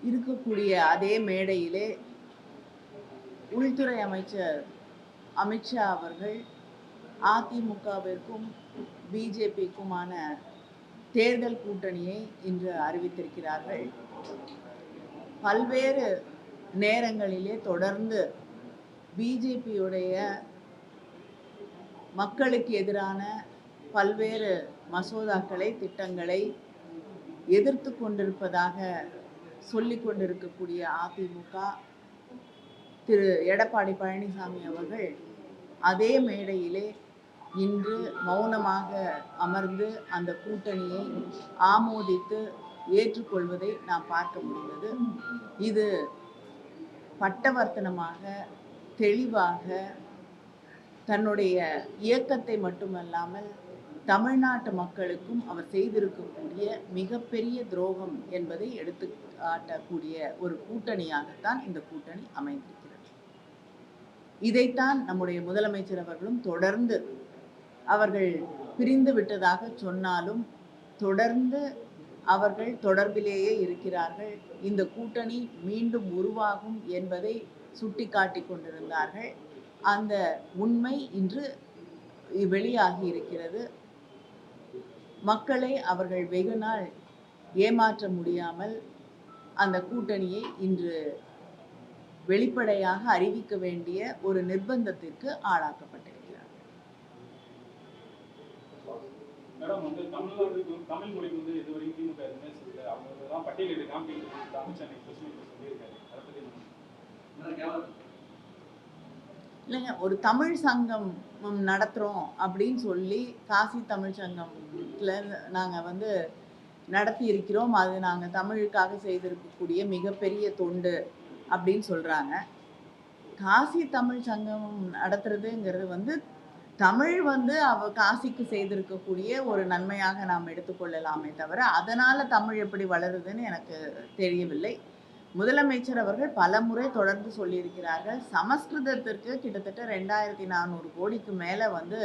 இருக்கக்கூடிய அதே மேடையிலே உள்துறை அமைச்சர் அமித்ஷா அவர்கள் அதிமுகவிற்கும் பிஜேபிக்குமான தேர்தல் கூட்டணியை இன்று அறிவித்திருக்கிறார்கள். பல்வேறு நேரங்களிலே தொடர்ந்து பிஜேபியுடைய மக்களுக்கு எதிரான பல்வேறு மசோதாக்களை, திட்டங்களை எதிர்த்து கொண்டிருப்பதாக சொல்லிக் கொண்டிருக்கக்கூடிய அதிமுக திரு எடப்பாடி பழனிசாமி அவர்கள் அதே மேடையிலே இன்று மௌனமாக அமர்ந்து அந்த கூட்டணியை ஆமோதித்து ஏற்றுக்கொள்வதை நாம் பார்க்க முடிந்தது. இது பட்டவர்த்தனமாக, தெளிவாக தன்னுடைய இயக்கத்தை மட்டுமல்லாமல் தமிழ்நாட்டு மக்களுக்கும் அவர் செய்திருக்கக்கூடிய மிகப்பெரிய துரோகம் என்பதை எடுத்து காட்டக்கூடிய ஒரு கூட்டணியாகத்தான் இந்த கூட்டணி அமைந்திருக்கிறது. இதைத்தான் நம்முடைய முதலமைச்சர் அவர்களும் தொடர்ந்து அவர்கள் பிரிந்து விட்டதாக சொன்னாலும் தொடர்ந்து அவர்கள் தொடர்பிலேயே இருக்கிறார்கள். இந்த கூட்டணி மீண்டும் உருவாகும் என்பதை சுட்டிக்காட்டி கொண்டிருந்தார்கள். அந்த உண்மை இன்று வெளியாகி இருக்கிறது. மக்களை அவர்கள் வெகு நாள் ஏமாற்ற முடியாமல் அந்த கூட்டணியை இன்று வெளிப்படையாக அறிவிக்க வேண்டிய ஒரு நிர்பந்தத்திற்கு ஆளாக்கப்பட்டிருக்கிறார். மேடம் வந்து தமிழ்நாடு தமிழ் மொழி வந்து இதுவரைக்கும் திமுக எதுவுமே சொல்லல. அவங்க தான் பட்டியலிட்டு காமிக்கிறது அமித்ஷா சொல்லியிருக்காரு. அதை பற்றி இல்லைங்க, ஒரு தமிழ் சங்கம் நடத்துகிறோம் அப்படின்னு சொல்லி காசி தமிழ் சங்கத்தில் நாங்கள் வந்து நடத்தி இருக்கிறோம். அது நாங்கள் தமிழுக்காக செய்திருக்கக்கூடிய மிகப்பெரிய தொண்டு அப்படின்னு சொல்கிறாங்க. காசி தமிழ் சங்கம் நடத்துறதுங்கிறது வந்து தமிழ் வந்து காசிக்கு செய்திருக்கக்கூடிய ஒரு நன்மையாக நாம் எடுத்துக்கொள்ளலாமே தவிர அதனால் தமிழ் எப்படி வளருதுன்னு எனக்கு தெரியவில்லை. முதலமைச்சர் அவர்கள் பல முறை தொடர்ந்து சொல்லியிருக்கிறார்கள். சமஸ்கிருதத்திற்கு கிட்டத்தட்ட 2400 கோடிக்கு மேலே வந்து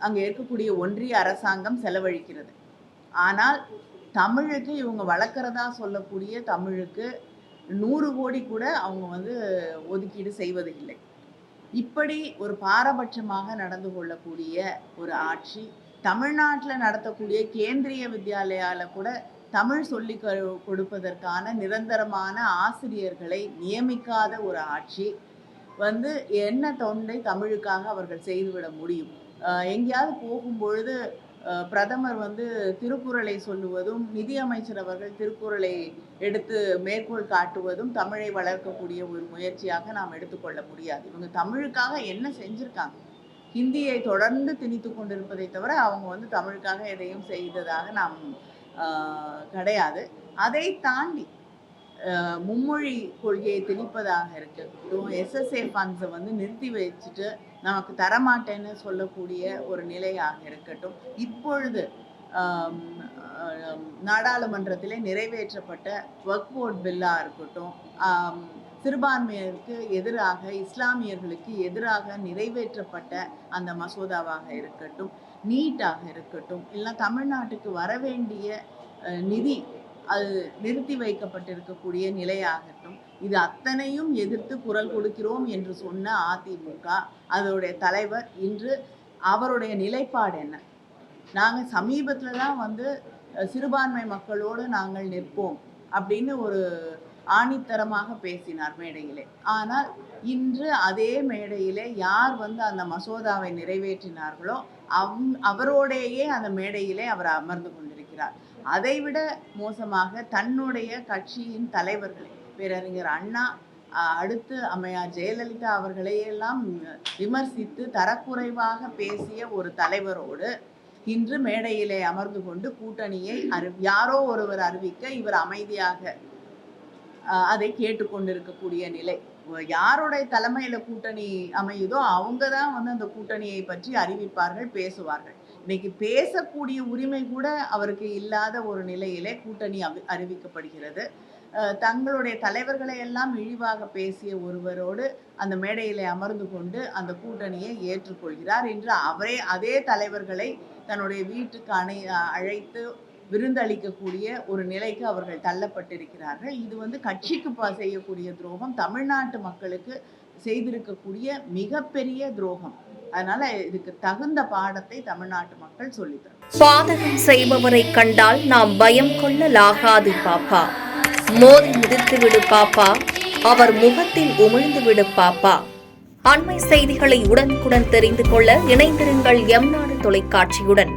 அங்கே இருக்கக்கூடிய ஒன்றிய அரசாங்கம் செலவழிக்கிறது. ஆனால் தமிழுக்கு இவங்க வளர்க்குறதா சொல்லக்கூடிய தமிழுக்கு 100 கோடி கூட அவங்க வந்து ஒதுக்கீடு செய்வது இல்லை. இப்படி ஒரு பாரபட்சமாக நடந்து கொள்ளக்கூடிய ஒரு ஆட்சி, தமிழ்நாட்டில் நடத்தக்கூடிய கேந்திரிய வித்யாலயாவில் கூட தமிழ் சொல்லி கொடுப்பதற்கான நிரந்தரமான ஆசிரியர்களை நியமிக்காத ஒரு ஆட்சி வந்து என்ன தொண்டை தமிழுக்காக அவர்கள் செய்துவிட முடியும்? எங்கேயாவது போகும்பொழுது பிரதமர் வந்து திருக்குறளை சொல்லுவதும், நிதியமைச்சர் அவர்கள் திருக்குறளை எடுத்து மேற்கோள் காட்டுவதும் தமிழை வளர்க்கக்கூடிய ஒரு முயற்சியாக நாம் எடுத்துக்கொள்ள முடியாது. இவங்க தமிழுக்காக என்ன செஞ்சுருக்காங்க? ஹிந்தியை தொடர்ந்து திணித்து கொண்டிருப்பதை தவிர அவங்க வந்து தமிழுக்காக எதையும் செய்ததாக நாம் கிடையாது. அதை தாண்டி மும்மொழி கொள்கையை திணிப்பதாக இருக்கட்டும், எஸ்எஸ்ஏ ஃபண்ட்ஸை வந்து நிறுத்தி வச்சுட்டு நமக்கு தரமாட்டேன்னு சொல்லக்கூடிய ஒரு நிலையாக இருக்கட்டும், இப்பொழுது நாடாளுமன்றத்திலே நிறைவேற்றப்பட்ட வக்ஃப் போர்ட் பில்லாக இருக்கட்டும், சிறுபான்மையருக்கு எதிராக, இஸ்லாமியர்களுக்கு எதிராக நிறைவேற்றப்பட்ட அந்த மசோதாவாக இருக்கட்டும், நீட்டாக இருக்கட்டும், இல்லை தமிழ்நாட்டுக்கு வரவேண்டிய நிதி அது நிறுத்தி வைக்கப்பட்டிருக்கக்கூடிய நிலையாகட்டும், இது அத்தனையும் எதிர்த்து குரல் கொடுக்கிறோம் என்று சொன்ன அதிமுக அதோடைய தலைவர் இன்று அவருடைய நிலைப்பாடு என்ன? நாங்கள் சமீபத்தில் தான் வந்து சிறுபான்மை மக்களோடு நாங்கள் நிற்போம் அப்படின்னு ஒரு ஆணித்தரமாக பேசினார் மேடையிலே. ஆனால் இன்று அதே மேடையிலே யார் வந்து அந்த மசோதாவை நிறைவேற்றினார்களோ அவரோடையே அந்த மேடையிலே அவர் அமர்ந்து கொண்டிருக்கிறார். அதைவிட மோசமாக தன்னுடைய கட்சியின் தலைவர்களை, பேரறிஞர் அண்ணா, அடுத்து அம்மையார் ஜெயலலிதா அவர்களையெல்லாம் விமர்சித்து தரக்குறைவாக பேசிய ஒரு தலைவரோடு இன்று மேடையிலே அமர்ந்து கொண்டு கூட்டணியை யாரோ ஒருவர் அறிவிக்க இவர் அமைதியாக அதை கேட்டுக்கொண்டிருக்கக்கூடிய நிலை. யாருடைய தலைமையில கூட்டணி அமையுதோ அவங்க தான் வந்து அந்த கூட்டணியை பற்றி அறிவிப்பார்கள், பேசுவார்கள். இன்னைக்கு பேசக்கூடிய உரிமை கூட அவருக்கு இல்லாத ஒரு நிலையிலே கூட்டணி அறிவிக்கப்படுகிறது. தங்களுடைய தலைவர்களை எல்லாம் இழிவாக பேசிய ஒருவரோடு அந்த மேடையிலே அமர்ந்து கொண்டு அந்த கூட்டணியை ஏற்றுக்கொள்கிறார் என்று அவரே அதே தலைவர்களை தன்னுடைய வீட்டுக்கு அழைத்து விருந்தளிக்கக்கூடிய ஒரு நிலைக்கு அவர்கள் தள்ளப்பட்டிருக்கிறார்கள். இது கட்சிக்கு செய்யக்கூடிய துரோகம், தமிழ்நாட்டு மக்களுக்கு செய்திருக்கக்கூடிய மிகப்பெரிய துரோகம். அதனால இதுக்கு தகுந்த பாடத்தை தமிழ்நாட்டு மக்கள் சொல்லித்தரும். பாதகம் செய்பவரை கண்டால் நாம் பயம் கொள்ளலாகாது பாப்பா. மோதி மிதித்து விடு பாப்பா, அவர் முகத்தில் உமிழ்ந்து விடு பாப்பா. அண்மை செய்திகளை உடனுக்குடன் தெரிந்து கொள்ள இணைந்திருங்கள் எம் நாடு தொலைக்காட்சியுடன்.